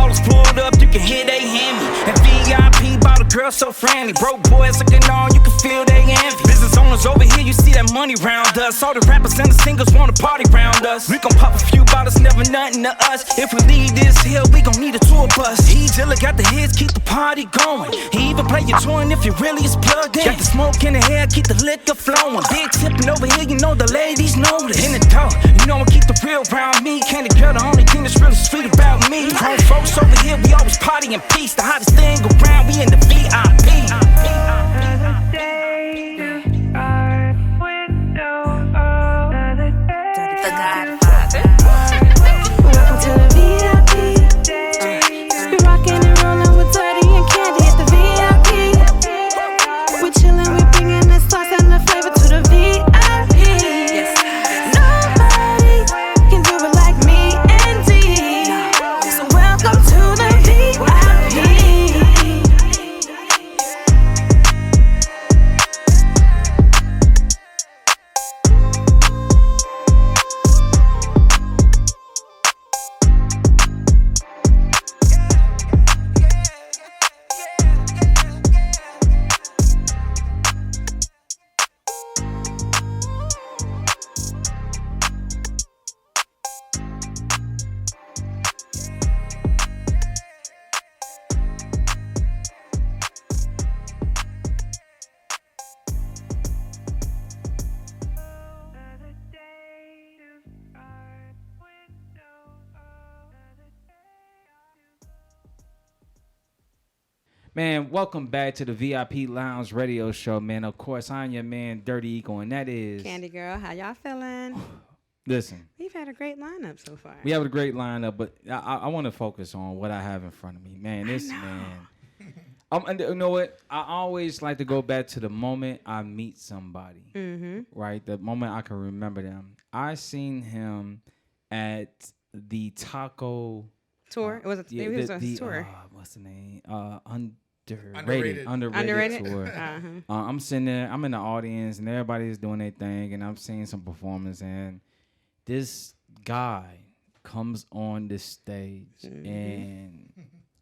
ballers pulled up, you can hear they hand me. And VIP bought a girl so friendly. Broke boys looking on, you can feel they envy. Business owners over here, you see that money round us. All the rappers and the singers wanna party round us. We gon' pop a few bottles, never nothing to us. If we leave this hill, we gon' need a tour bus. He Dilla got the hits, keep the party going. He even play your tune if you really is plugged in. Got the smoke in the hair, keep the liquor flowing. Big tipping over here, you know the ladies notice. In the door, you know I keep the real round me. Candy girl, the only thing that's really sweet about me. Grown folks over here, we always party in peace. The hottest thing around, we in the VIP. The Godfather. Welcome to the VIP. We rockin' and rollin' with Dirty and Candy at the VIP. We chillin', we bringin' the sauce and the flavor to the VIP. Nobody can do it like me and D. So welcome to the VIP. Man, welcome back to the VIP Lounge Radio Show, man. Of course, I'm your man, Dirty Eagle, and that is... Candy Girl, how y'all feeling? Listen. We've had a great lineup so far. We have a great lineup, but I want to focus on what I have in front of me. Man, this man... And you know what? I always like to go back to the moment I meet somebody, right? The moment I can remember them. I seen him at the taco... Tour? It was a tour. What's the name? Underrated tour. I'm sitting there. I'm in the audience, and everybody's doing their thing, and I'm seeing some performance, and this guy comes on the stage, and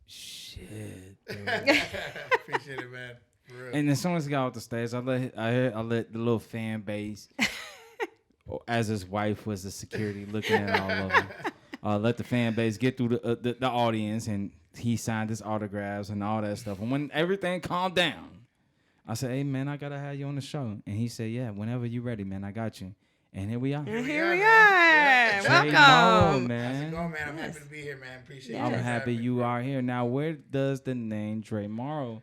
shit. Appreciate it, man. For real. And as soon as he got off the stage, I let the little fan base, as his wife was the security looking at all of them. Let the fan base get through the audience, and he signed his autographs and all that stuff. And when everything calmed down, I said, "Hey, man, I gotta have you on the show." And he said, "Yeah, whenever you're ready, man, I got you." And here we are. Here we are. Dre Marro, man. How's it going, man? I'm happy to be here, man. Appreciate it. I'm happy you are here. Now, where does the name Dre Marro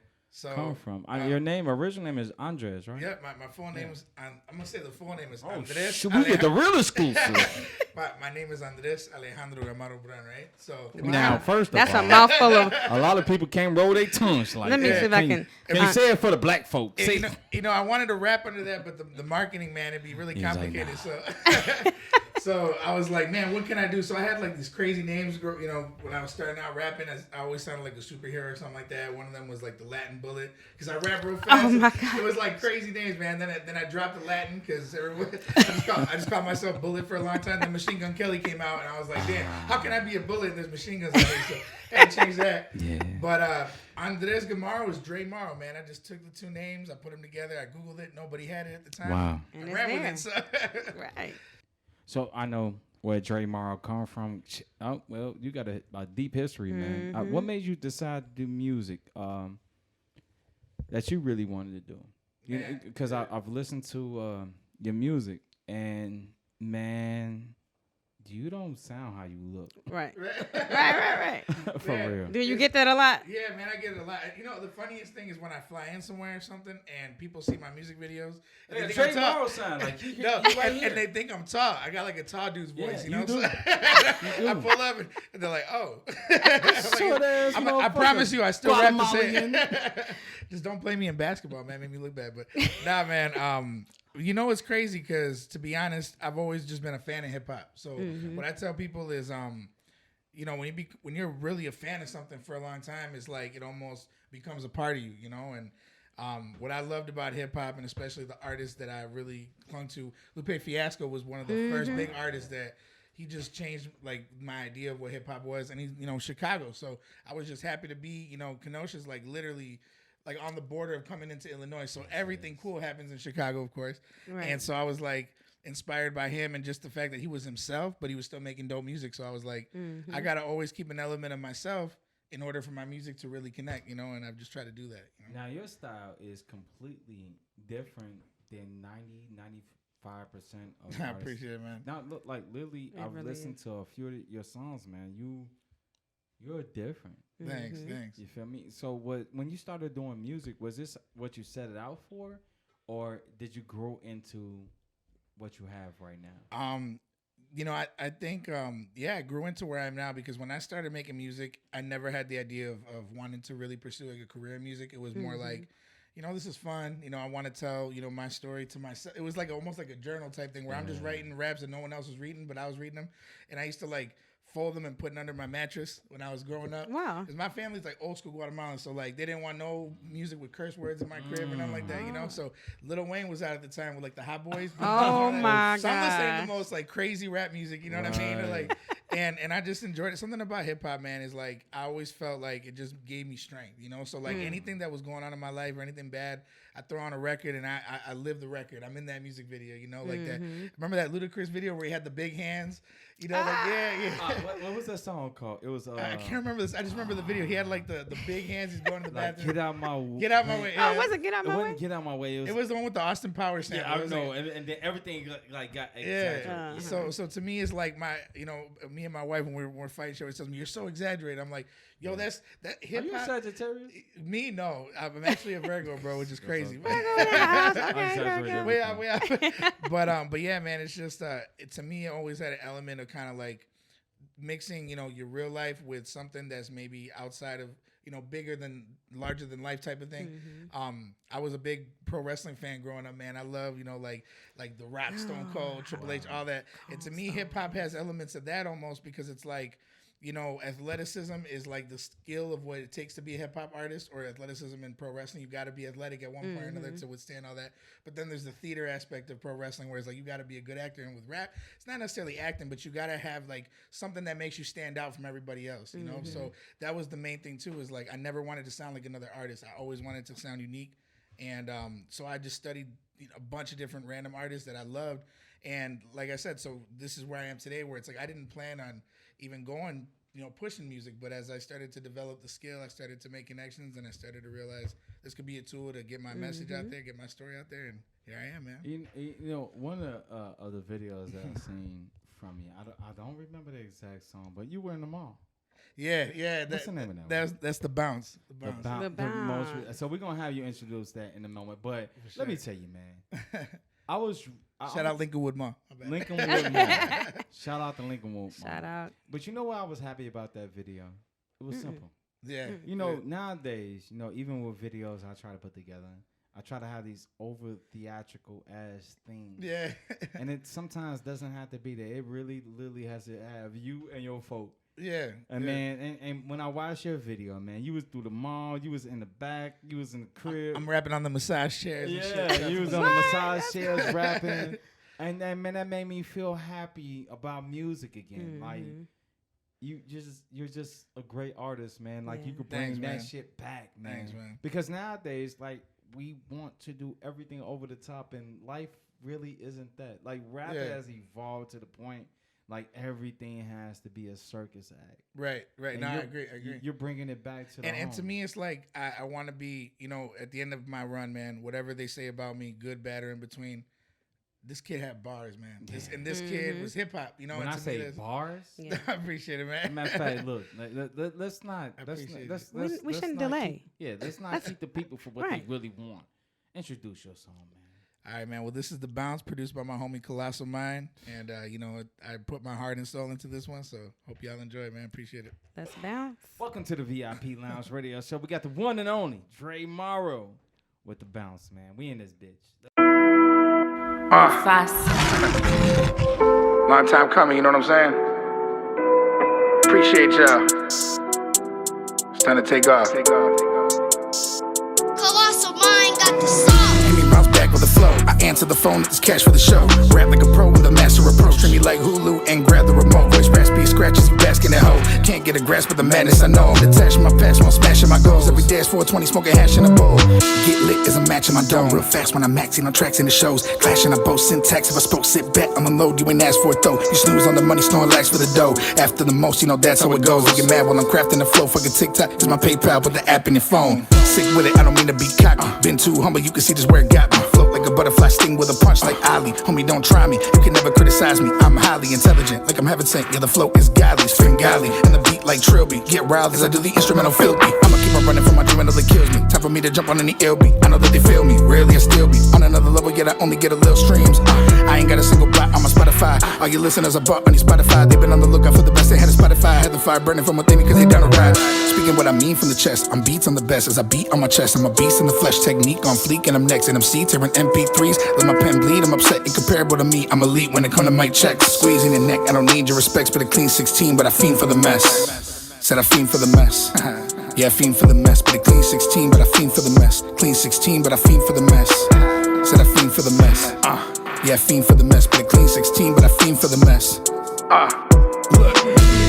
come from? Your original name is Andres, right? Yeah, my full name is, I'm going to say the full name is Andres. Should we get the real exclusive? My name is Andres Alejandro Marro, right? So now, first of That's all, a mouthful of... a lot of people can't roll their tongues like Let me that. see if I can... Can you say it for the black folks? I wanted to rap under that, but the marketing, man, it'd be really complicated. So I was like, man, what can I do? So I had like these crazy names, when I was starting out rapping, I always sounded like a superhero or something like that. One of them was like the Latin Bullet, because I rap real fast. Oh my God. It was like crazy names, man. Then I dropped the Latin because I just called myself Bullet for a long time. Then Machine Gun Kelly came out, and I was like, damn, how can I be a bullet and there's machine guns out here? So I had to change that. Yeah. But Andres Marro is Dre Marro, man. I just took the two names, I put them together, I Googled it, nobody had it at the time. Wow. And I ran it's with it. So. Right. So I know where Dre Marro come from. Oh, well, you got a deep history, man. What made you decide to do music that you really wanted to do? Because I've listened to your music, and man, you don't sound how you look. Right. For real. Do you get that a lot? Yeah, man, I get it a lot. The funniest thing is when I fly in somewhere or something and people see my music videos and they think Dre I'm tall. Marro sound like you and they think I'm tall. I got like a tall dude's voice, you do. I pull up and they're like, "Oh." I promise you, I still rap the same. Just don't play me in basketball, man. Make me look bad. But nah, man. It's crazy because, to be honest, I've always just been a fan of hip hop. So what I tell people is, when you're really a fan of something for a long time, it's like it almost becomes a part of you, And what I loved about hip hop, and especially the artists that I really clung to, Lupe Fiasco was one of the first big artists that he just changed like my idea of what hip hop was, and he's Chicago. So I was just happy to be Kenosha's like literally like on the border of coming into Illinois. So everything cool happens in Chicago, of course. Right. And so I was like inspired by him and just the fact that he was himself, but he was still making dope music. So I was like, I gotta always keep an element of myself in order for my music to really connect, and I've just tried to do that. Now your style is completely different than 95% of I appreciate it, man. Now look, like literally, I've listened to a few of your songs, man. You're different. Thanks. You feel me? So when you started doing music, was this what you set it out for, or did you grow into what you have right now? I think, I grew into where I am now because when I started making music, I never had the idea of wanting to really pursue like a career in music. It was more like, this is fun. I want to tell, my story to myself. It was like almost like a journal type thing where I'm just writing raps that no one else was reading, but I was reading them. And I used to like fold them and put them under my mattress when I was growing up. Wow. Because my family's like old school Guatemalan, so like they didn't want no music with curse words in my crib or nothing like that, So Lil Wayne was out at the time with like the Hot Boys. Oh my god. So I'm listening to the most like crazy rap music, you know what I mean? Or, like, and I just enjoyed it. Something about hip hop, man, is like I always felt like it just gave me strength, So like anything that was going on in my life or anything bad, I throw on a record and I live the record. I'm in that music video, like that. Remember that Ludacris video where he had the big hands? What was that song called? It was. I can't remember this. I just remember the video. He had like the big hands. He's going to the bathroom. Get out my way. Get out my way. Oh, was it Get Out My Way? It wasn't Get Out My Way. It was the one with the Austin Powers sample. Yeah, I know. And then everything like got exaggerated. So to me, it's like my, me and my wife when we're fighting, she always tells me you're so exaggerated. I'm like, yo, that hip hop. Are you Sagittarius? Me, no. I'm actually a Virgo, bro, which is crazy. But yeah, man, it's just to me, it always had an element of kind of like mixing, your real life with something that's maybe outside of, bigger than, larger than life type of thing. I was a big pro wrestling fan growing up, man. I love, like The Rock, Stone Cold, Triple H, all that. And to me, hip hop has elements of that almost because it's like, athleticism is like the skill of what it takes to be a hip hop artist, or athleticism in pro wrestling. You got to be athletic at one point or another to withstand all that. But then there's the theater aspect of pro wrestling where it's like you got to be a good actor. And with rap, it's not necessarily acting, but you got to have like something that makes you stand out from everybody else, So that was the main thing too, is like I never wanted to sound like another artist. I always wanted to sound unique. And so I just studied a bunch of different random artists that I loved. And like I said, so this is where I am today, where it's like I didn't plan on even going, pushing music. But as I started to develop the skill, I started to make connections, and I started to realize this could be a tool to get my message out there, get my story out there, and here I am, man. One of the videos that I've seen from you, I don't remember the exact song, but you were in the mall. Yeah. What's the name of that? That's the bounce. The bounce. So we're gonna have you introduce that in a moment. But let me tell you, man. Shout out Lincolnwood Mall. Lincolnwood Mall. Shout out to Lincolnwood Mall. Shout out. But you know what I was happy about that video? It was simple. Yeah. Nowadays, even with videos I try to put together, I try to have these over theatrical ass things. Yeah. And it sometimes doesn't have to be there. It really literally has to have you and your folk. Yeah. And man, and when I watched your video, man, you was through the mall, you was in the back, you was in the crib. I'm rapping on the massage chairs. Yeah, and shit. You was on the massage chairs rapping. And then, man, that made me feel happy about music again. Like you're just a great artist, man. Like you could bring that shit back, man. Thanks, man. Because nowadays, like we want to do everything over the top, and life really isn't that. Like rap has evolved to the point. Like everything has to be a circus act. Right. No, I agree. You're bringing it back to the home. And to me, it's like I want to be, at the end of my run, man. Whatever they say about me, good, bad, or in between. This kid had bars, man. This kid was hip hop. When I say bars, I appreciate it, man. Matter of fact, look, let's not. We shouldn't delay. Let's not keep the people for what they really want. Introduce your song, man. All right, man. Well, this is The Bounce, produced by my homie Colossal Mind. And, I put my heart and soul into this one, so hope y'all enjoy it, man. Appreciate it. Let's bounce. Welcome to the VIP Lounge Radio Show. We got the one and only Dre Marro with The Bounce, man. We in this bitch. Long time coming, you know what I'm saying? Appreciate y'all. It's time to take off. Colossal Mind got the song. Give me bounce back with a flow. I answer the phone, it's cash for the show. Rap like a pro with a master approach. Treat me like Hulu and grab the remote. Voice raspy scratches, you basking at hoe. Can't get a grasp of the madness, I know. I'm detached from my past, while smashing my goals. Every day is 420, smoking hash in a bowl. Get lit as I'm matching my dome. Real fast when I'm maxing on tracks in the shows. Clashing, I boast syntax. If I spoke, sit back, I'm unload. You ain't ask for it though. You snooze on the money, snoring lax for the dough. After the most, you know that's how it goes. They get mad while I'm crafting the flow. Fucking TikTok is my PayPal, put the app in your phone. Sick with it, I don't mean to be cocky. Been too humble, you can see just where it got me. Float like a butterfly, sting with a punch like Ali. Homie, don't try me, you can never criticize me. I'm highly intelligent, like I'm heaven sent. Yeah, the flow is godly, Svengali. And the beat like Trilby. Get riled as I do the instrumental filthy. I'ma keep on running from my dream until it kills me. Time for me to jump on any LB. I know that they feel me, rarely I still be on another level, yet I only get a little streams. I ain't got a single bot on my Spotify. All your listeners I bought on these Spotify. They've been on the lookout for the best, they had a Spotify. Had the fire burning from within me cause they down to ride. Speaking what I mean from the chest, I'm beats on the best as I beat on my chest. I'm a beast in the flesh, technique on fleek, and I'm next. And I'm C tearing MP3s, let my pen bleed. I'm upset, incomparable to me. I'm elite when it come to mic checks. Squeezing your neck, I don't need your respects, but a clean 16, but I fiend for the mess. Said I fiend for the mess. Yeah, I fiend for the mess, but a clean 16, but I fiend for the mess. Clean 16, but I fiend for the mess. Said I fiend for the mess. Yeah, I fiend for the mess, but a clean 16, but I fiend for the mess. Look,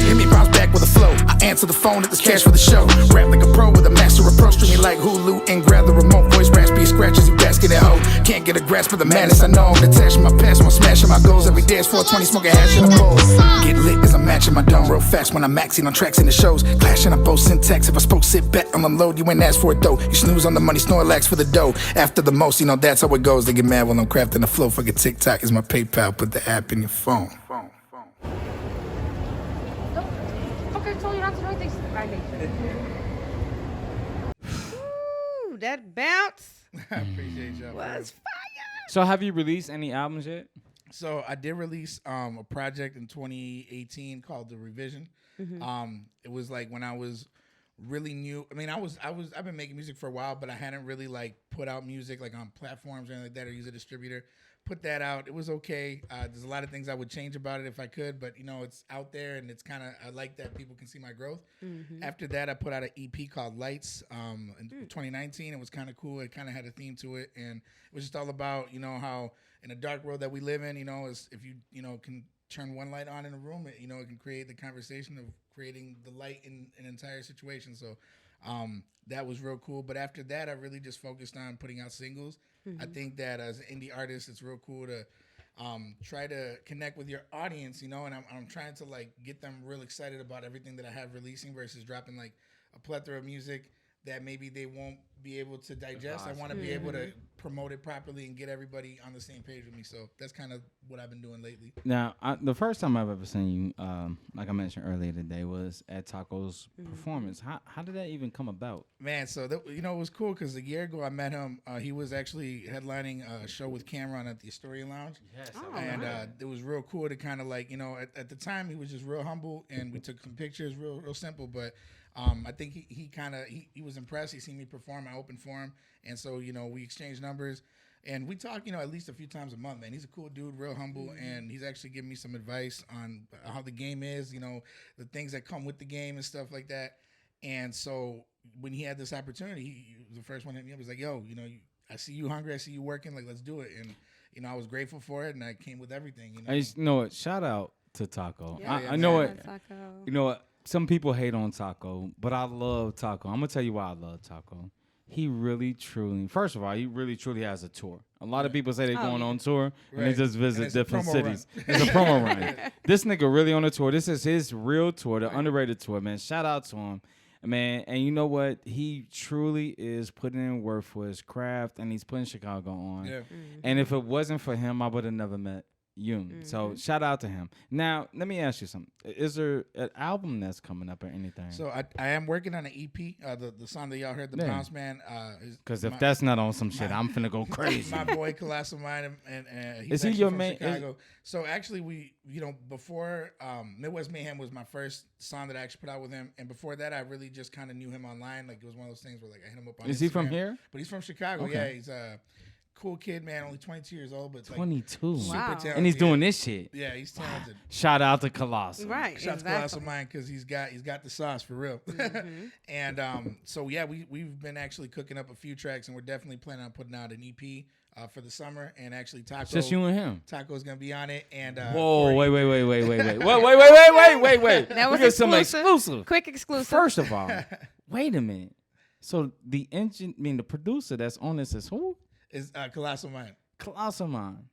hit me bounce back with a flow. I answer the phone, it's cash for the show. Rap like a pro with a master approach. Treat me like Hulu and grab the remote. Voice raspy scratches, you basket at hoe. Can't get a grasp of the madness, I know. I'm detached from my past, while smashing my goals. Every day is 420, smoking hash in a bowl. Get lit as I'm matching my dome. Real fast when I'm maxing on tracks in the shows. Clashing, I boast syntax. If I spoke, sit back, I'm unload. You ain't ask for it though. You snooze on the money, snore lax for the dough. After the most, you know that's how it goes. They get mad when I'm crafting the flow. Fucking TikTok is my PayPal. Put the app in your phone. Okay, told you not to do anything. Ooh, that bounce I appreciate y'all. was fire. So have you released any albums yet? So I did release a project in 2018 called The Revision. It was like when I was really new. I mean, I've been making music for a while, but I hadn't really like put out music like on platforms or anything like that, or use a distributor. Put that out. It was okay. There's a lot of things I would change about it if I could, but you know, it's out there and it's kind of, I like that people can see my growth. After that, I put out an EP called Lights in 2019. It was kind of cool. It kind of had a theme to it, and it was just all about, you know, how in a dark world that we live in, you know, is if you know, can turn one light on in a room, it, you know, it can create the conversation of creating the light in an entire situation. So that was real cool. But after that, I really just focused on putting out singles. I think that as an indie artist, it's real cool to try to connect with your audience, you know, and I'm trying to like get them real excited about everything that I have releasing versus dropping like a plethora of music that maybe they won't be able to digest. I want to be able to promote it properly and get everybody on the same page with me. So that's kind of what I've been doing lately. Now, the first time I've ever seen you, like I mentioned earlier today, was at Taco's performance. How did that even come about? Man, so you know, it was cool because a year ago I met him. He was actually headlining a show with Cameron at the Astoria Lounge. Yes. And it was real cool to kind of like, you know, at the time he was just real humble and we took some pictures, real simple, but I think he was impressed. He seen me perform. I opened for him, and so you know we exchanged numbers, and we talk, you know, at least a few times a month. Man, he's a cool dude, real humble, and he's actually giving me some advice on how the game is, you know, the things that come with the game and stuff like that. And so when he had this opportunity, he was the first one to hit me up. He was like, "Yo, you know, I see you hungry. I see you working. Like, let's do it." And you know, I was grateful for it, and I came with everything. You know what? Shout out to Taco. Yeah, I know it. Taco. You know what? Some people hate on Taco, but I love Taco. I'm going to tell you why I love Taco. He really, truly, first of all, he really, truly has a tour. A lot of people say they're going on tour, and they just visit different cities. It's a promo run. This nigga really on a tour. This is his real tour, the underrated tour, man. Shout out to him, man. And you know what? He truly is putting in work for his craft, and he's putting Chicago on. Yeah. And if it wasn't for him, I would have never met you. So shout out to him. Now, let me ask you something. Is there an album that's coming up or anything? So I am working on an EP. The song that y'all heard, The Bounce Man. Because if that's not on some shit, I'm finna go crazy. My boy Colossal Mind, and is he's he your from main? Chicago. So actually, we, you know, before Midwest Mayhem was my first song that I actually put out with him, and before that, I really just kind of knew him online. Like it was one of those things where like I hit him up on. Is Instagram. he from here? But he's from Chicago. Okay. Yeah, he's cool kid, man. Only 22 years old, but 22. Super talented. And he's doing this shit. Yeah, he's talented. Shout out to Colossal. Right. Shout out to Colossal Mind because he's got the sauce for real. And so yeah, we've been actually cooking up a few tracks, and we're definitely planning on putting out an EP for the summer, and actually Taco. Just you and him. Taco's gonna be on it, and Whoa, wait. Wait. That was We got some exclusive. Quick exclusive. First of all, wait a minute. So the producer that's on this is who? Is Colossal Mind. Colossal Mind.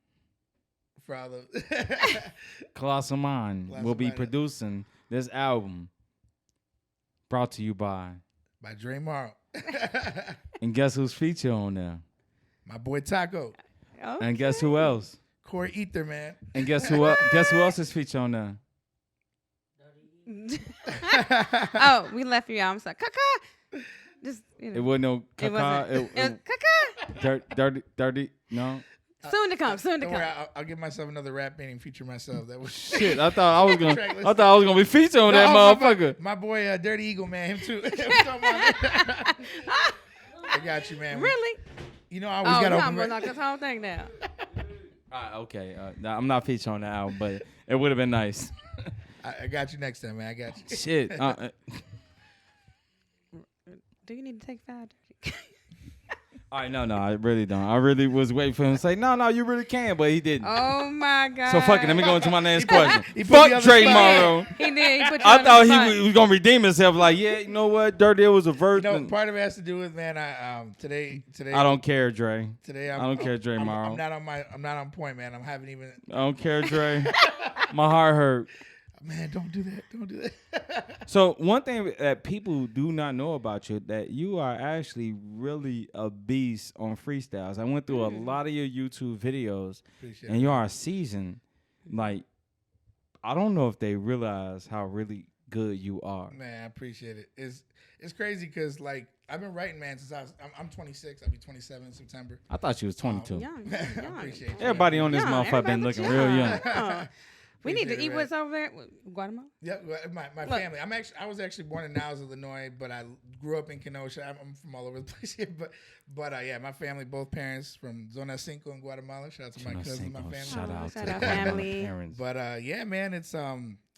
For all the Colossal Mind will be producing this album. Brought to you by Dre Marro. And guess who's featured on there? My boy Taco. Okay. And guess who else? Corey Ether, man. And guess who else is featured on there? Oh, we left you out. I'm sorry. Kaka. Just, It wasn't no It Kaka. wasn't. It was Kaka. Dirty. No. Soon to come. Soon to Don't come. worry, I'll give myself another rap painting feature myself. That was Shit, I thought I was gonna be featured on that motherfucker. My boy Dirty Eagle, man, him too. I got you, man. Really? You know, I always got to no, open. I'm knock this whole thing down. Okay. Nah, I'm not featured on the album, but it would have been nice. I got you next time, man. I got you. Shit. Do you need to take 5? All right, no, I really don't. I really was waiting for him to say, no, you really can, but he didn't. Oh my God. So fuck it. Let me go into my next question. he put me on Fuck the Dre spot. Marro. He did. He put you I on thought the he spot. was gonna redeem himself. Like, yeah, you know what? Dirty, it was a You verse. know, part of it has to do with, man. Today. I don't care, Dre. Today, I don't care, Dre Marro. I'm not on point, man. I haven't even. I don't care, Dre. My heart hurt. Man, don't do that. Don't do that. So one thing that people do not know about you, that you are actually really a beast on freestyles. I went through a lot of your YouTube videos, and you are seasoned. Like, I don't know if they realize how really good you are. Man, I appreciate it. It's crazy because, like, I've been writing, man, since I'm 26. I'll be 27 in September. I thought you was 22. Young. I appreciate you. Everybody on this Young, motherfucker been everybody looking but real young. young. We need to Appreciate eat it, what's over there. Guatemala? Yep, my family. I was actually born in Niles, Illinois, but I grew up in Kenosha. I'm from all over the place here, but yeah, my family, both parents from Zona Cinco in Guatemala. Shout out to my cousins, my family. Shout out shout to out my family. parents. But yeah, man,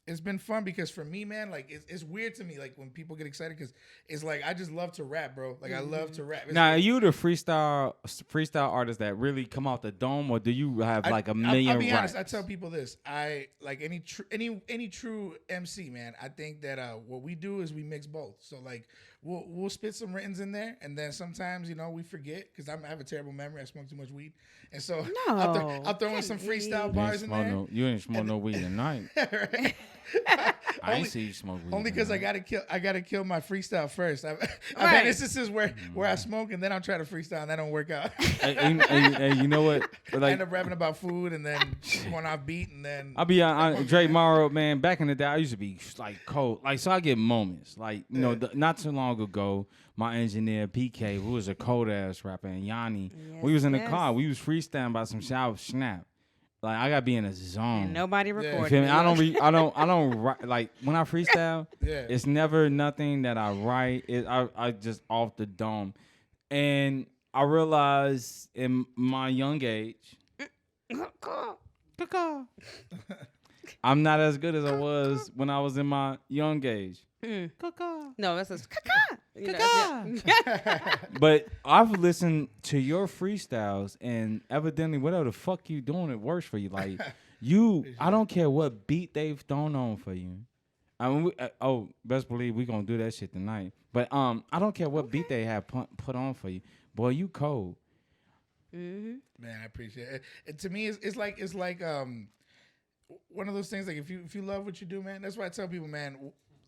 it's been fun because for me, man, like it's weird to me, like when people get excited because it's like I just love to rap, bro. Like I love to rap. It's Now, like, are you the freestyle artist that really come out the dome, or do you have like a million I'll be raps? honest. I tell people this. I like any true MC, man. I think that what we do is we mix both. So like we'll spit some writtens in there, and then sometimes we forget because I have a terrible memory. I smoke too much weed, and so I'll throw in some freestyle bars in there. You ain't smoke no weed tonight. Right? I ain't see you smoke weed. Only because I gotta kill my freestyle first. I've Right. had instances where I smoke and then I'll try to freestyle and that don't work out. Hey, you know what? I Like, end up rapping about food and then going off beat and then I'll be on Dre Marro, man. Back in the day, I used to be like cold. Like, so I get moments. Like, not too long ago, my engineer PK, who was a cold ass rapper, and Yanni, we was in the car. We was freestyling about some shower snap. Like, I gotta be in a zone. And nobody You recorded. feel me? I don't write, like when I freestyle. Yeah. It's never nothing that I write. I just off the dome, and I realized in my young age, I'm not as good as I was when I was in my young age. No, that's a kaka. You know, But I've listened to your freestyles, and evidently, whatever the fuck you doing, it works for you. Like I don't care what beat they've thrown on for you. I mean, best believe we gonna do that shit tonight. But I don't care what beat they have put on for you. Boy, you cold. Man, I appreciate it. To me, it's like one of those things. Like if you love what you do, man, that's why I tell people, man.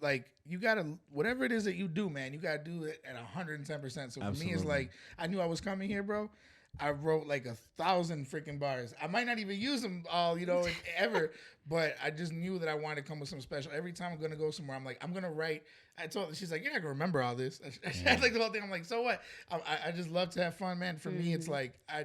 Like you gotta, whatever it is that you do, man, you gotta do it at 110%. So for me, it's like I knew I was coming here, bro. I wrote like 1,000 freaking bars. I might not even use them all, ever, but I just knew that I wanted to come with some special. Every time I'm gonna go somewhere, I'm like, I'm gonna write. I told her, she's like, you're not gonna remember all this. I like the whole thing. I'm like, so what? I just love to have fun, man. For me, it's like I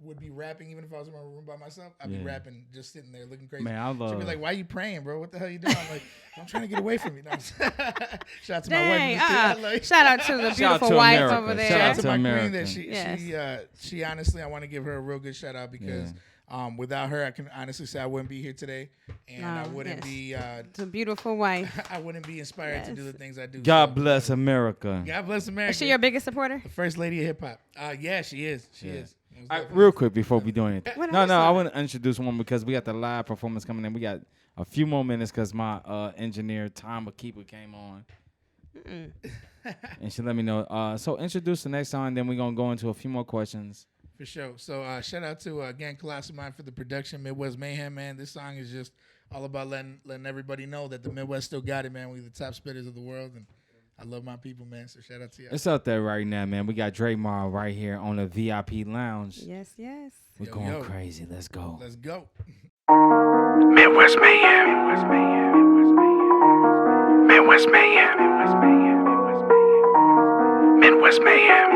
would be rapping even if I was in my room by myself. I'd be rapping, just sitting there looking crazy. Man, I love. She'd be like, "Why are you praying, bro? What the hell you doing?" I'm like, "I'm trying to get away from you." No, shout out to dang, my wife. shout out to the Shout out beautiful to wife America. over there. Shout out to my America. queen. That she honestly, I want to give her a real good shout out because without her, I can honestly say I wouldn't be here today, and I wouldn't be. It's a beautiful wife. I wouldn't be inspired to do the things I do. God bless America. God bless America. Is she your biggest supporter? The first lady of hip hop. Yeah, she is. She is. Real quick before we do anything. What No, else? I want to introduce one because we got the live performance coming in. We got a few more minutes because my engineer, Tom Keeper, came on. And she let me know. So introduce the next song, then we're going to go into a few more questions. For sure. So shout out to Gang Colossal Mind for the production, Midwest Mayhem, man. This song is just all about letting everybody know that the Midwest still got it, man. We're the top spitters of the world, and I love my people, man. So shout out to you. It's out there right now, man. We got Dre Marro right here on the VIP lounge. Yes, yes. We're going crazy. Let's go. Let's go. Midwest Mayhem. Midwest Mayhem. Midwest Mayhem. Midwest Mayhem.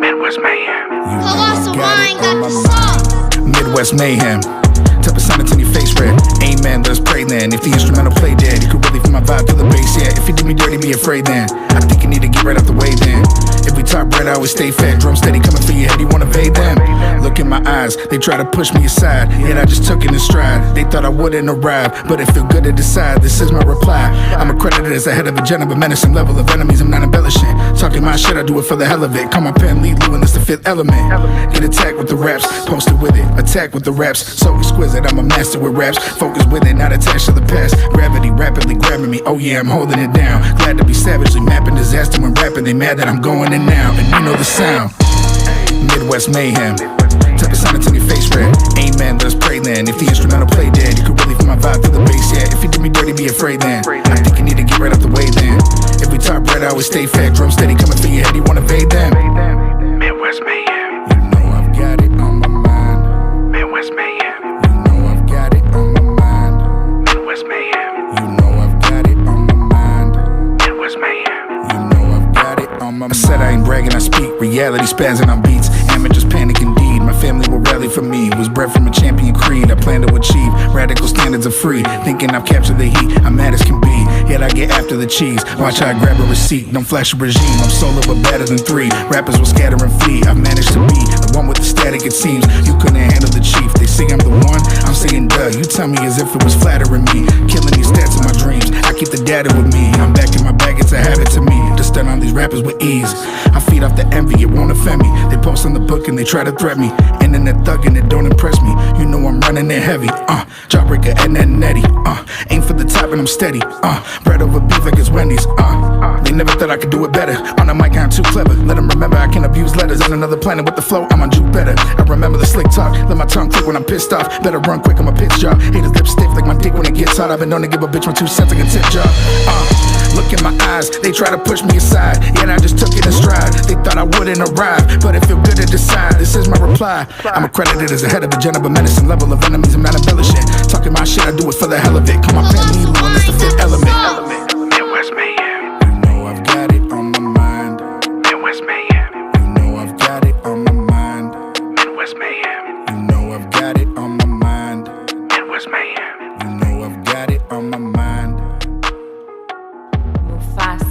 Midwest Mayhem. Colossal Mind got the sauce. Midwest Mayhem. Type of sound in your face red. Amen, let's pray then. If the instrumental play dead, you could really feel my vibe through the bass, yeah. If you do me dirty, be afraid then. I think you need to get right out the way then. If we talk bread, I always stay fed. Drum steady coming for your head, you wanna evade them. Look in my eyes, they try to push me aside, yet I just took it in stride. They thought I wouldn't arrive, but it feel good to decide. This is my reply. I'm accredited as the head of agenda, but menacing level of enemies, I'm not embellishing. Talking my shit, I do it for the hell of it. Call my pen, lead Lou, and it's the fifth element. Get attacked with the raps, posted with it. Attack with the raps, so exquisite, I'm a master with raps. Focus with it, not attached to the past. Gravity rapidly grabbing me, oh yeah, I'm holding it down. Glad to be savagely mapping disaster when rapping. They mad that I'm going in now, and you know the sound. Midwest Mayhem. Type of sound in your face red. Amen, let's pray then. If the instrumental play dead, you could really feel my vibe through the bass, yeah. If you do me dirty, be afraid then. I think you need to get right out the way then. If we talk bread, I always stay fed. Drum steady coming for your head, you wanna evade them. Midwest Mayhem. You know I've got it on my mind. Midwest Mayhem. You know I've got it on my mind. Midwest Mayhem. You know I've got it on my mind. Midwest Mayhem. You know I've got it on my mind. I said I ain't bragging, I speak. Reality spazzing on beats. Amateurs panic indeed. My family will rally for me. Was bred from a champion creed. I plan to achieve radical standards of free. Thinking I've captured the heat. I'm mad as can be. Yet I get after the cheese. Watch how I grab a receipt. Don't flash a regime. I'm solo but better than three. Rappers will scatter and flee. I've managed to be the one with the static. It seems you couldn't handle the chief. They say I'm the one. I'm saying duh. You tell me as if it was flattering me. Killing these stats in my dreams. I keep the data with me. I'm back in my bag. It's a habit to me to stun on these rappers with ease. I feed off the envy. It won't offend me. They post on the book and they try to threat me. Internet thugging, it don't impress me. You know I'm running it heavy. Jawbreaker and then Nettie. Aim for the top and I'm steady. Bread over beef like it's Wendy's. They never thought I could do it better. On the mic, I'm too clever. Let them remember I can abuse letters. On another planet with the flow, I'm on Juke better. I remember the slick talk. Let my tongue click when I'm pissed off. Better run quick, I'm a pitch job. Haters lips stiff like my dick when it gets hot. I've been known to give a bitch my 2 cents like a tip job. Look in my eyes, they try to push me aside. Yet I just took it in stride. They thought I wouldn't arrive, but it feel good to decide. This is my reply. I'm accredited as the head of agenda, but menacing level of enemies, I'm not embellishing. Talking my shit, I do it for the hell of it. Come on, pen, lead Lou, and it's the fifth element. Midwest Mayhem. You know I've got it on my mind. Midwest Mayhem. You know I've got it on my mind. Midwest Mayhem. You know I've got it on my mind. Midwest Mayhem. You know I've got it on my mind. Mufasa.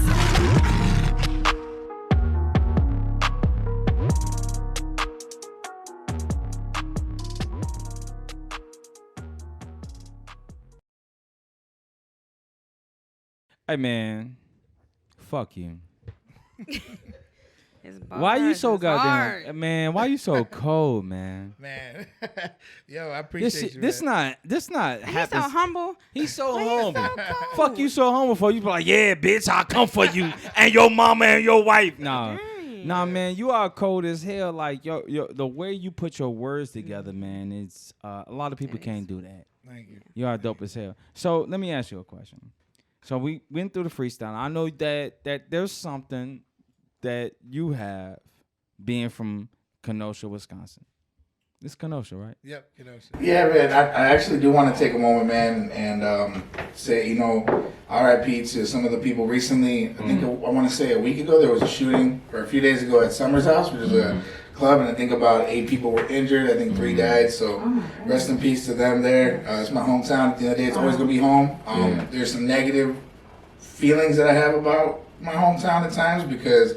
Hey, man. Fuck you. It's Why you bars, so it's goddamn... hard. Man, why you so cold, man? Man. Yo, I appreciate you. This man. not He's happens. so humble. He's so Why you humble. so cold? Fuck you so humble for. You be like, yeah, bitch, I'll come for you and your mama and your wife. Nah. Nah, man, you are cold as hell. Like, the way you put your words together, man, it's a lot of people can't do that. Thank you. You are dope as hell. So let me ask you a question. So we went through the freestyle. I know that there's something that you have being from Kenosha, Wisconsin. It's Kenosha, right? Yep, Kenosha. Yeah, man. I actually do want to take a moment, man, and say, RIP to some of the people recently. I think I want to say a week ago there was a shooting, or a few days ago at Summer's House, which is a club, and I think about 8 people were injured. I think 3 died. So rest in peace to them there. It's my hometown. At the end of the day, it's always gonna be home. There's some negative feelings that I have about my hometown at times because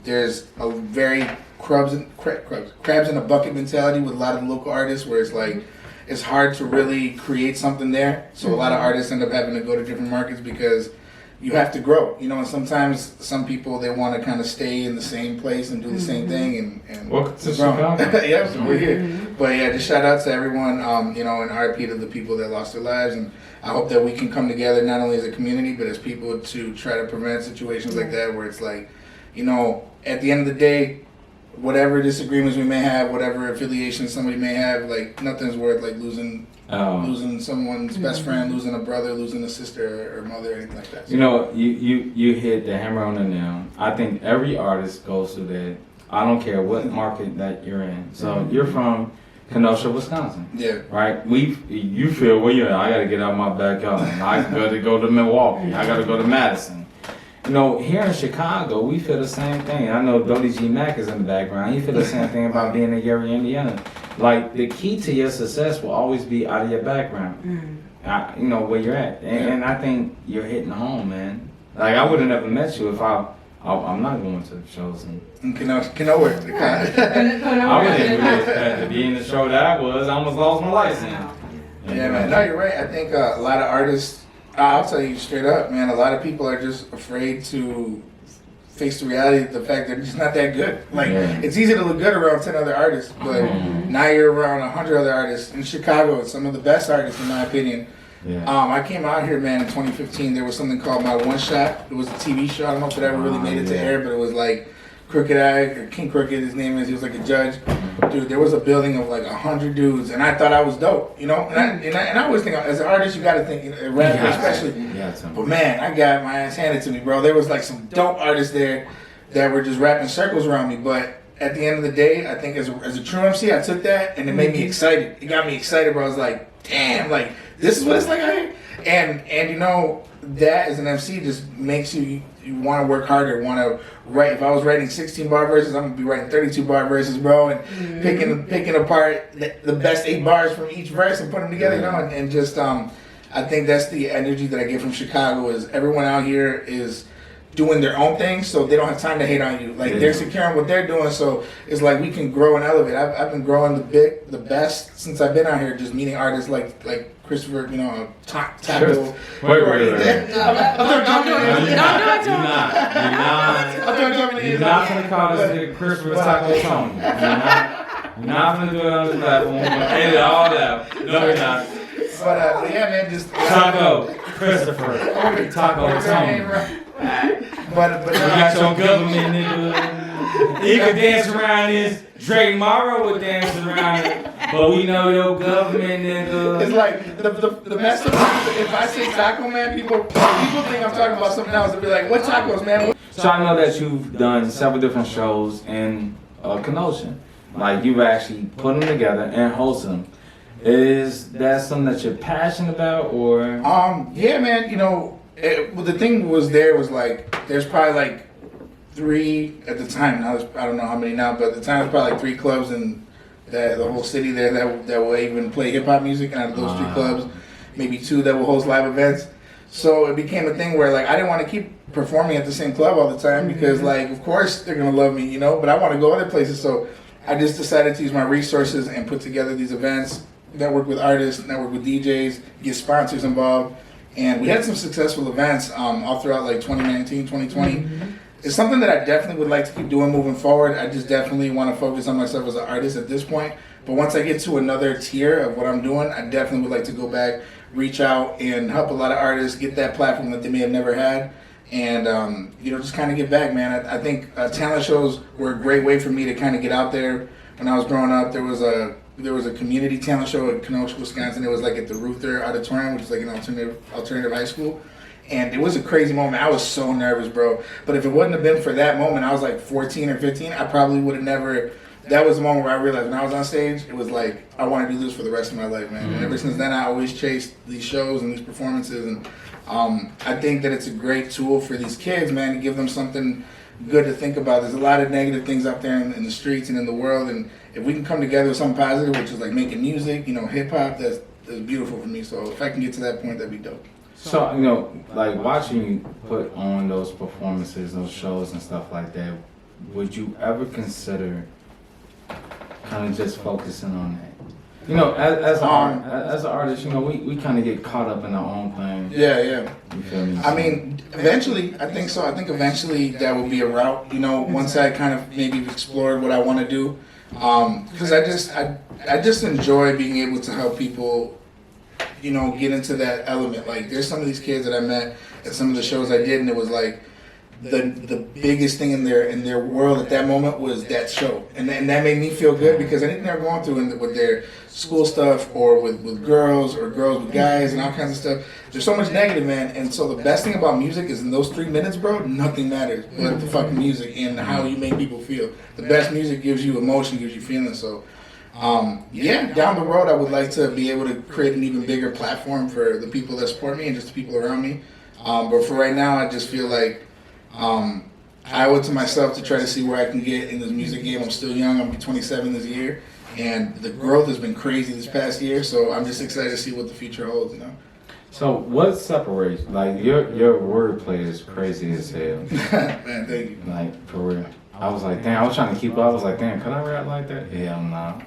there's a very crabs in a bucket mentality with a lot of the local artists where it's like it's hard to really create something there. So a lot of artists end up having to go to different markets because you have to grow, you know, and sometimes some people, they want to kind of stay in the same place and do the same thing and Welcome to grow. Chicago. Yeah, so we're here. But yeah, just shout out to everyone, you know, and RIP to the people that lost their lives, and I hope that we can come together not only as a community but as people to try to prevent situations like that where it's like, you know, at the end of the day, whatever disagreements we may have, whatever affiliations somebody may have, like nothing's worth like losing someone's best friend, losing a brother, losing a sister or mother, anything like that. So, You know, you hit the hammer on the nail. I think every artist goes through that. I don't care what market that you're in. So you're from Kenosha, Wisconsin. yeah. Right? You feel, well, you know, I got to get out of my backyard. I got to go to Milwaukee. I got to go to Madison. You know, here in Chicago, we feel the same thing. I know Dodie G. Mack is in the background. He feel the same thing about being in Gary, Indiana. Like, the key to your success will always be out of your background. You know, where you're at. And I think you're hitting home, man. Like, I would have never met you if I'm not going to shows. And Kenosha work. I wouldn't even expect to be in the show that I was. I almost lost my license. Yeah, man. No, you're right. I think a lot of artists, I'll tell you straight up, man, a lot of people are just afraid to face the reality of the fact that they're just not that good. Like, it's easy to look good around 10 other artists, but now you're around 100 other artists. In Chicago, it's some of the best artists, in my opinion. I came out here, man, in 2015. There was something called My One Shot. It was a TV show. I don't know if it ever really made it to air, but it was like Crooked Eye, or King Crooked, his name is. He was like a judge. Dude, there was a building of like 100 dudes, and I thought I was dope, you know? And I always think, as an artist, you got to think, you know, rapper especially. But man, I got my ass handed to me, bro. There was like some dope artists there that were just rapping circles around me. But at the end of the day, I think as a true MC, I took that, and it made me excited. It got me excited, bro. I was like, damn, like, this is what it's like out here? And you know, that as an MC just makes you want to work harder, want to write. If I was writing 16 bar verses, I'm gonna be writing 32 bar verses, bro, and picking apart the best 8 bars from each verse and putting them together, you know, and just I think that's the energy that I get from Chicago. Is everyone out here is doing their own thing, so they don't have time to hate on you. Like, they're secure in what they're doing, so it's like we can grow and elevate. I've been growing the best since I've been out here, just meeting artists like Christopher, you know, Taco. Wait. I'm doing You're not going to call this nigga Christopher Taco Tony. You're not going to do it on the platform. We're going to edit all that out. No, you're not. But yeah, man, just Taco, Christopher, Taco Tony. But we got your government, nigga. He could dance around this. Dre Marro would dance around it. But we know your government, nigga. It's like the mess up. If I say taco, man, people think I'm talking about something else. They'll be like, "What tacos, man?" So I know that you've done several different shows in Kenosha. Like, you've actually put them together and hosted them. Is that something that you're passionate about, or? Yeah, man. You know, the thing was like there's probably like 3 at the time. Now I don't know how many now, but at the time it was probably like 3 clubs in the whole city there that will even play hip hop music, and out of those 3 clubs, maybe 2 that will host live events. So it became a thing where like I didn't want to keep performing at the same club all the time because like of course they're gonna love me, you know, but I want to go other places. So I just decided to use my resources and put together these events, network with artists, network with DJs, get sponsors involved. And we had some successful events all throughout like 2019, 2020. It's something that I definitely would like to keep doing moving forward. I just definitely want to focus on myself as an artist at this point. But once I get to another tier of what I'm doing, I definitely would like to go back, reach out, and help a lot of artists get that platform that they may have never had. And, you know, just kind of get back, man. I think talent shows were a great way for me to kind of get out there. When I was growing up, there was a community talent show at Kenosha, Wisconsin. It was like at the Ruther Auditorium, which is like an alternative high school. And it was a crazy moment. I was so nervous, bro. But if it wouldn't have been for that moment, I was like 14 or 15, I probably would have never. That was the moment where I realized when I was on stage, it was like, I want to do this for the rest of my life, man. And ever since then, I always chased these shows and these performances. And I think that it's a great tool for these kids, man, to give them something good to think about. There's a lot of negative things out there in the streets and in the world. And if we can come together with something positive, which is like making music, you know, hip hop, that's beautiful for me. So if I can get to that point, that'd be dope. So, you know, like watching you put on those performances, those shows and stuff like that, would you ever consider kind of just focusing on that? You know, as an artist, you know, we kind of get caught up in our own thing. Yeah. You feel me? I mean, eventually, I think so. I think eventually that will be a route. You know, once I kind of maybe explored what I want to do, because I just enjoy being able to help people, you know, get into that element. Like, there's some of these kids that I met at some of the shows I did, and it was like the biggest thing in their world at that moment was that show, and that made me feel good because anything they're going through with their school stuff or with girls or girls with guys and all kinds of stuff. There's so much negative, man. And so the best thing about music is in those 3 minutes, bro, nothing matters but the fucking music and how you make people feel. The best music gives you emotion, gives you feelings. So, yeah, down the road, I would like to be able to create an even bigger platform for the people that support me and just the people around me. But for right now, I just feel like I owe it to myself to try to see where I can get in this music game. I'm still young. I'm 27 this year. And the growth has been crazy this past year. So I'm just excited to see what the future holds, you know? So what separates, like, your wordplay is crazy as hell. Man, thank you. Like, for real. I was like, damn, I was trying to keep up. I was like, damn, could I rap like that? Hell no.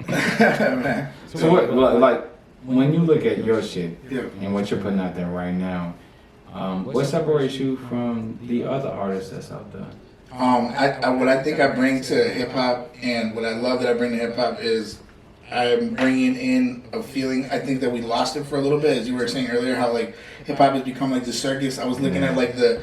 Man. So what, like, when you look at your shit Yeah. and what you're putting out there right now, what separates you from the other artists that's out there? What I think I bring to hip hop, and what I love that I bring to hip hop is I'm bringing in a feeling. I think that we lost it for a little bit, as you were saying earlier, how like hip hop has become like the circus. I was looking at like the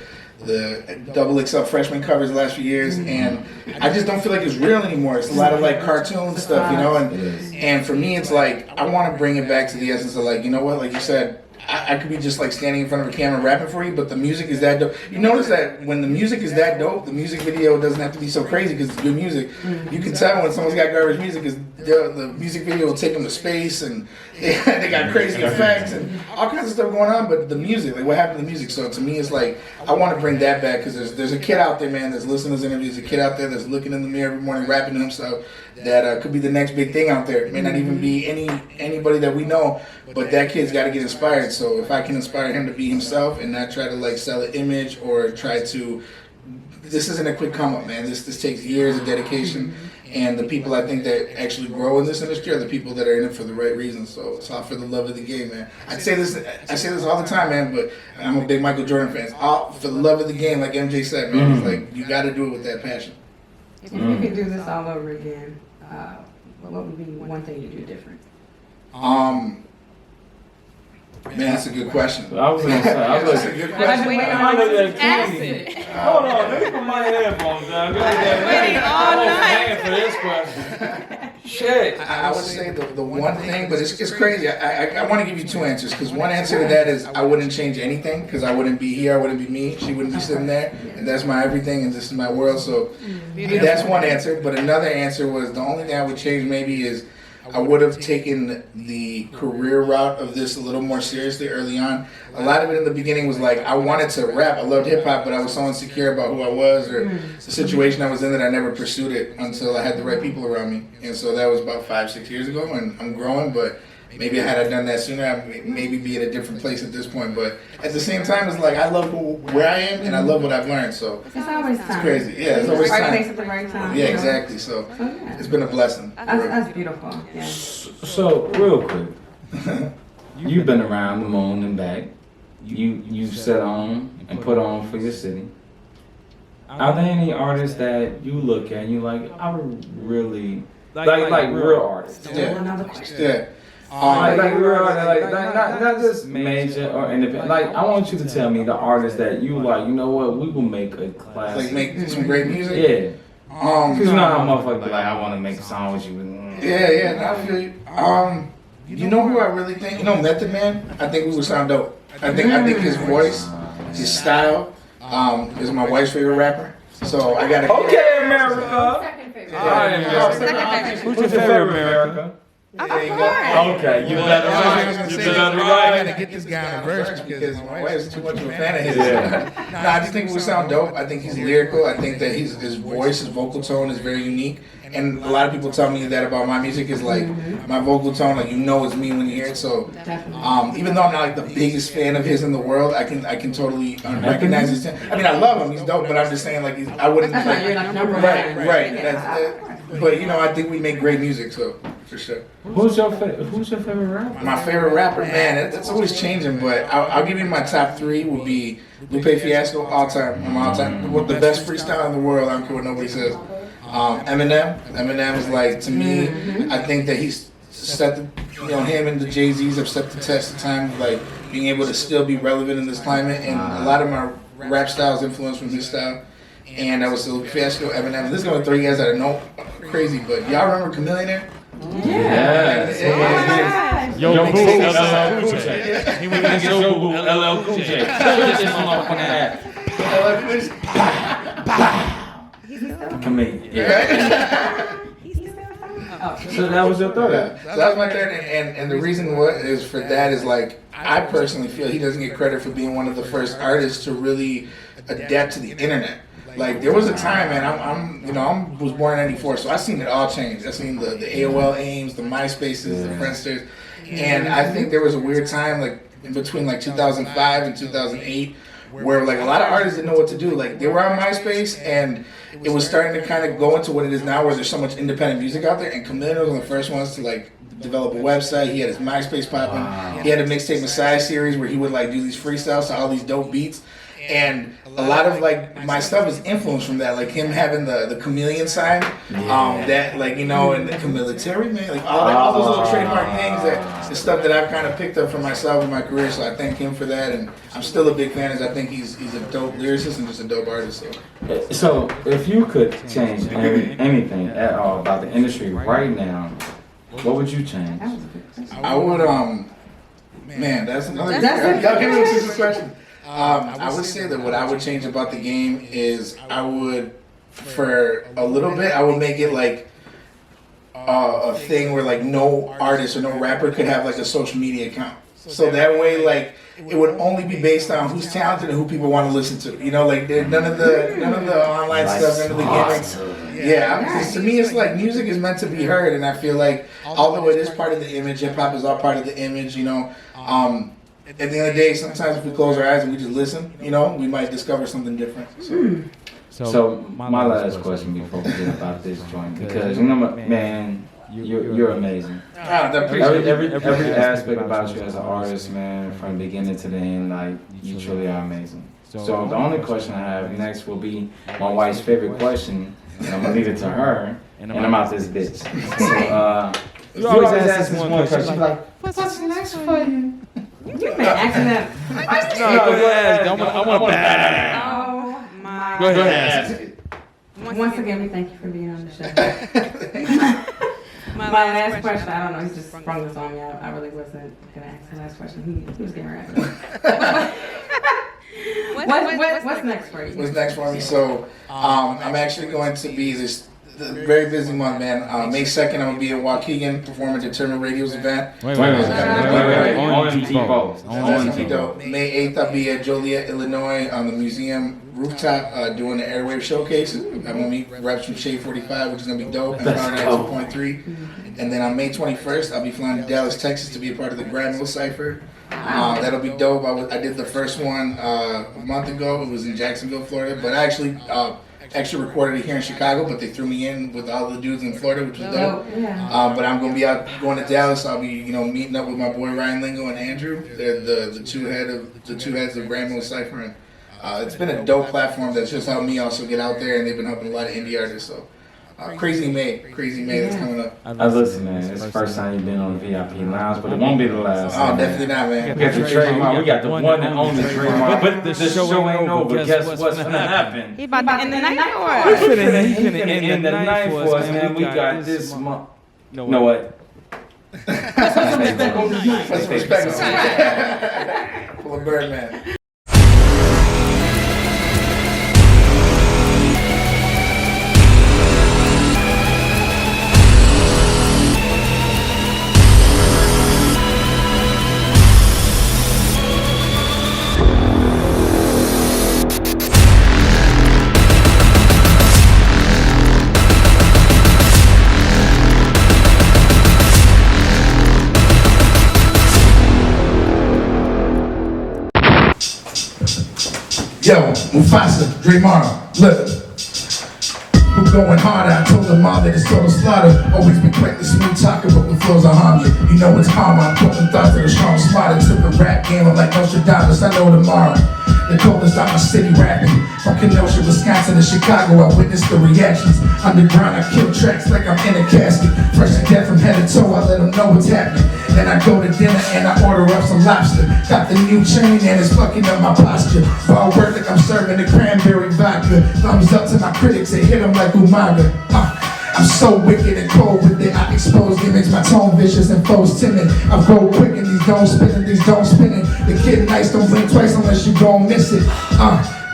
double XL freshman covers the last few years, and I just don't feel like it's real anymore. It's a lot of like cartoon stuff, you know. And for me, it's like I want to bring it back to the essence of like, you know what, like you said. I could be just like standing in front of a camera rapping for you, but the music is that dope. You notice that when the music is that dope, the music video doesn't have to be so crazy because it's good music. You can tell when someone's got garbage music because the music video will take them to space and they got crazy effects and all kinds of stuff going on. But the music, like what happened to the music? So to me, it's like I want to bring that back because there's a kid out there, man, that's listening to this interview. There's a kid out there that's looking in the mirror every morning, rapping to himself. That could be the next big thing out there. It may not even be anybody that we know, but that kid's got to get inspired. So if I can inspire him to be himself and not try to like sell an image or try to, this isn't a quick come up, man. This takes years of dedication. And the people I think that actually grow in this industry are the people that are in it for the right reasons. So it's all for the love of the game, man. I say this all the time, man. But I'm a big Michael Jordan fan. It's all for the love of the game, like MJ said, man. It's like you got to do it with that passion. If you could do this all over again, what would be one thing you do different? Man, that's a good question. I was gonna say, That's a good question. Hold on, let me put my headphones down. Waiting all night for this question. Shit. I would say the one thing, but it's crazy. I want to give you two answers because one answer to that is I wouldn't change anything because I wouldn't be here, I wouldn't be me, she wouldn't be sitting there, and that's my everything, and this is my world. So that's one answer. But another answer was the only thing I would change maybe is I would have taken the career route of this a little more seriously early on. A lot of it in the beginning was like I wanted to rap. I loved hip hop, but I was so insecure about who I was or the situation I was in that I never pursued it until I had the right people around me. And so that was about 5-6 years ago, and I'm growing, but maybe had I done that sooner, I'd maybe be at a different place at this point. But at the same time, it's like I love where I am and I love what I've learned. So It's always time. it's crazy. Yeah, it's always Right place time. at the right time. Yeah, exactly. So it's been a blessing. That's beautiful. Yeah. So real quick, you've been around the moon and back. You've set on and put on for your city. Are there any artists that you look at and you like? I would really like real artists. Yeah. Another question. Yeah. Like real artists, like not just major or independent. Like I want you to tell me the artists that you like. You know what? We will make a classic. Like make some great music. Yeah. Cause you know how motherfuckers be like, I want to make a song with you. Yeah, no, I feel you. You know who I really think? You know, Method Man. I think we would sound dope. I think his voice, his style, is my wife's favorite rapper. So I gotta. Okay, America. All right, who's your favorite America? There you go. Okay, you better I you was better gotta get this guy on a verse Because my wife's too much of a fan of his. Yeah. No, I just think we sound dope. I think he's lyrical. I think that his voice, his vocal tone is very unique. And a lot of people tell me that about my music is like my vocal tone, like you know it's me when you hear it. So even though I'm not like the biggest fan of his in the world, I can totally recognize his. I mean, I love him. He's dope, but I'm just saying I wouldn't. That's not your number one. Right. But you know, I think we make great music. So for sure. Who's your favorite rapper? My favorite rapper, man, that's always changing, but I'll give you my top 3 would be Lupe Fiasco, all time, with the best freestyle in the world. I don't care what nobody says. Eminem is like, to me, I think that he's set the, him and the Jay-Z's have set the test of time, like being able to still be relevant in this climate, and a lot of my rap styles influenced from his style. And I was Lupe Fiasco, Eminem. This is going to 3 guys that I know crazy, but y'all remember Chameleonaire? Yeah. Yo, LL Cool J. He was in Yo, LL Cool J. This motherfucking ass. Chameleon. So that was your third. So that was my third, and the reason is for that is like, I personally feel he doesn't get credit for being one of the first artists to really adapt to the internet. Like, there was a time, man, I was born in '94, so I seen it all change. I seen the AOL AIMs, the MySpaces, the Friendsters, and I think there was a weird time, like, in between, like, 2005 and 2008, where, like, a lot of artists didn't know what to do. Like, they were on MySpace, and it was starting to kind of go into what it is now, where there's so much independent music out there, and Chameleon was one of the first ones to, like, develop a website. He had his MySpace popping. Wow. He had a Mixtape Messiah series where he would, like, do these freestyles to all these dope beats. And a lot of, like, my stuff is influenced from that, like him having the chameleon sign, that, like, and the military, man, like all those little trademark things, that the stuff that I've kind of picked up for myself in my career. So I thank him for that, and I'm still a big fan. As I think he's a dope lyricist and just a dope artist. So if you could change anything at all about the industry right now, what would you change? I would, man, that's another. Y'all give me a question. I would say that what I would change about the game is I would, for a little bit, I would make it like a thing where like no artist or no rapper could have like a social media account. So that way, like, it would only be based on who's talented and who people want to listen to. Like, none of the online stuff, none of the gimmicks. Yeah, because to me, it's like music is meant to be heard, and I feel like although it is part of the image, hip hop is all part of the image. At the end of the day, sometimes if we close our eyes and we just listen, we might discover something different. So my last question before we get about this joint, because man, you're amazing. Every aspect about you as an artist, man, from beginning to the end, like, you truly are amazing. So the only question I have next will be my wife's favorite question, and I'm gonna leave it to her, and I'm out this bitch. So you always ask this one question. She's like, "What's next for you?" You've been asking that. No, go ahead. I want to bad. Oh my. Go ahead. Ask it. Once again, we thank you for being on the show. My last question, I don't know, he just sprung this on me. I really wasn't going to ask the last question. He was getting ready. What's next for you? What's next for me? So I'm actually going to be the very busy month, man. May 2nd, I'm going to be in Waukegan performing at Determined Radio's event. Wait. May 8th, I'll be at Joliet, Illinois on the museum rooftop doing the Airwave Showcase. I'm going to meet reps from Shade 45, which is going to be dope, and Power 2.3. And then on May 21st, I'll be flying to Dallas, Texas to be a part of the Grindmill Cypher. That'll be dope. I did the first one a month ago. It was in Jacksonville, Florida, but I actually recorded it here in Chicago, but they threw me in with all the dudes in Florida, which was dope. But I'm gonna be out going to Dallas. I'll be meeting up with my boy Ryan Lingo and Andrew. They're the two heads of Grandma Cypher, and it's been a dope platform that's just helped me also get out there, and they've been helping a lot of indie artists. So Crazy May that's coming up. Listen, man, it's the first time you've been on the VIP Lounge, but it won't be the last. Oh, definitely not, man. We got the trademark. We got the one and only trademark. But the show ain't over. Guess what's gonna happen? He about to end the night for us. He's gonna end the night for us, man. We got this month. You know what? Respect. Full of Birdman. Yo, Mufasa, Dre Marro, look. Who going harder. I told them all that it's total slaughter. Always been quick to smooth talker, but with flows I harm you. You know it's karma. I'm putting thoughts that are strong, smarter. To the rap game, I'm like Nostradamus. I know tomorrow. The coldest out my city rapping. From Kenosha, Wisconsin to Chicago, I witnessed the reactions. Underground, I kill tracks like I'm in a casket. Fresh to death from head to toe, I let them know what's happening. Then I go to dinner and I order up some lobster. Got the new chain and it's fucking up my posture. Ball work like I'm serving the cranberry vodka. Thumbs up to my critics, they hit them like Umaga. I'm so wicked and cold with it. I expose gimmicks, my tone vicious and foes timid. I grow quick and these don't spinning, these don't spinning. The kid nice, don't blink twice unless you gon' miss it.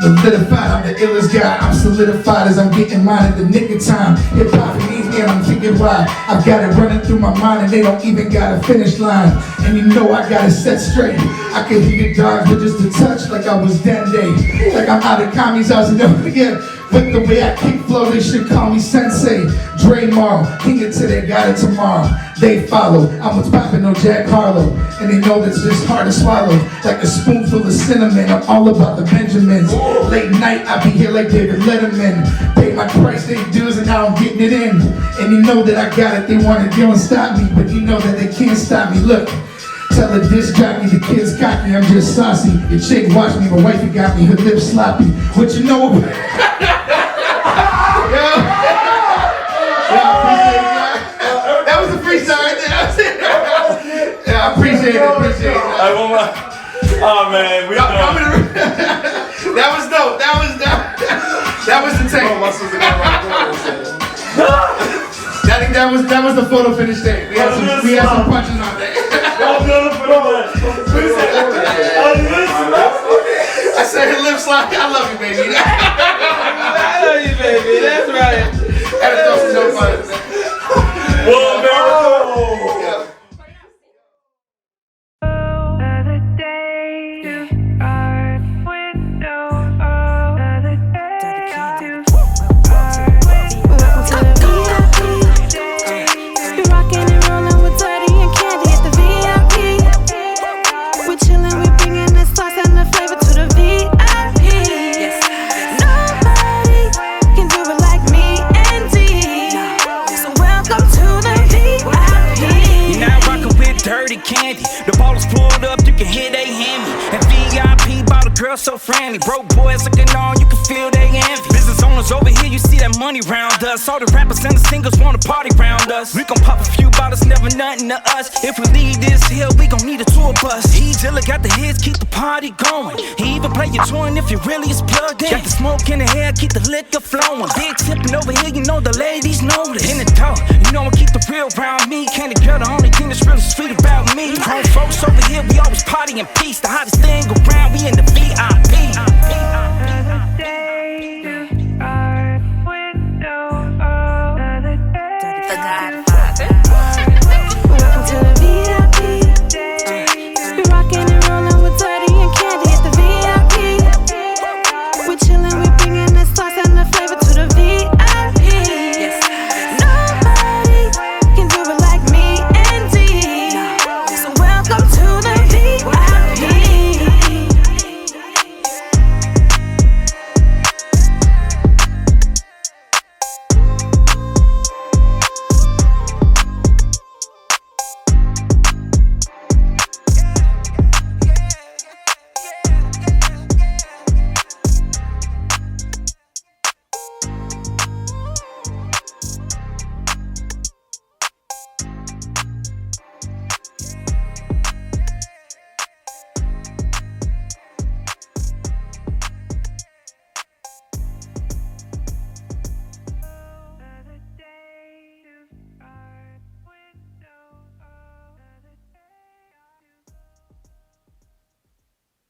Solidified, I'm the illest guy. I'm solidified as I'm getting mine at the nick of time. Hip hop and easy and I'm thinking why. I've got it running through my mind and they don't even got a finish line. And you know I got it set straight. I can hit your dogs with just a touch like I was Dende. Like I'm out of commies, I was never again. With the way I kick flow, they should call me Sensei. Dre Marro, king it till they got it tomorrow. They follow, I'm what's poppin' on Jack Harlow. And they know that's just hard to swallow. Like a spoonful of cinnamon, I'm all about the Benjamins. Late night, I be here like David Letterman. Pay my price, they dues, and now I'm getting it in. And you know that I got it, they wanna deal and stop me. But you know that they can't stop me, look. Tell a disc jockey, the kid's cocky, I'm just saucy. Your chick watch me, my wifey got me, her lips sloppy. What you know about that was a freestyle right there. Yeah, I appreciate it. Oh man, we that was dope. That was the take. I think that was the photo finish day. We had some punches on there. I said her lips sloppy. I love you, baby. I love you, baby. That's right. Had to throw some dope on it. Well, candy. The ballers pulled up, you can hear they handy. And VIP bought a girl so friendly. Broke boys looking on, you can feel they envy. Business owners over here, you see that money round us. All the rappers and the singles wanna party round us. We gon' pop a few bottles, never nothing to us. If we leave this hill, we gon' need a tour bus. He Dilla got the hits, keep the party going. He even play your joint if you really is plugged in. Got the smoke in the hair, keep the liquor flowing. Big tipping over here, you know the ladies know this. In the door, you know I keep the real around me. Candy girl, the only thing that's really sweet about me. Grown folks over here, we always party in peace. The hottest thing around, we in the VIP.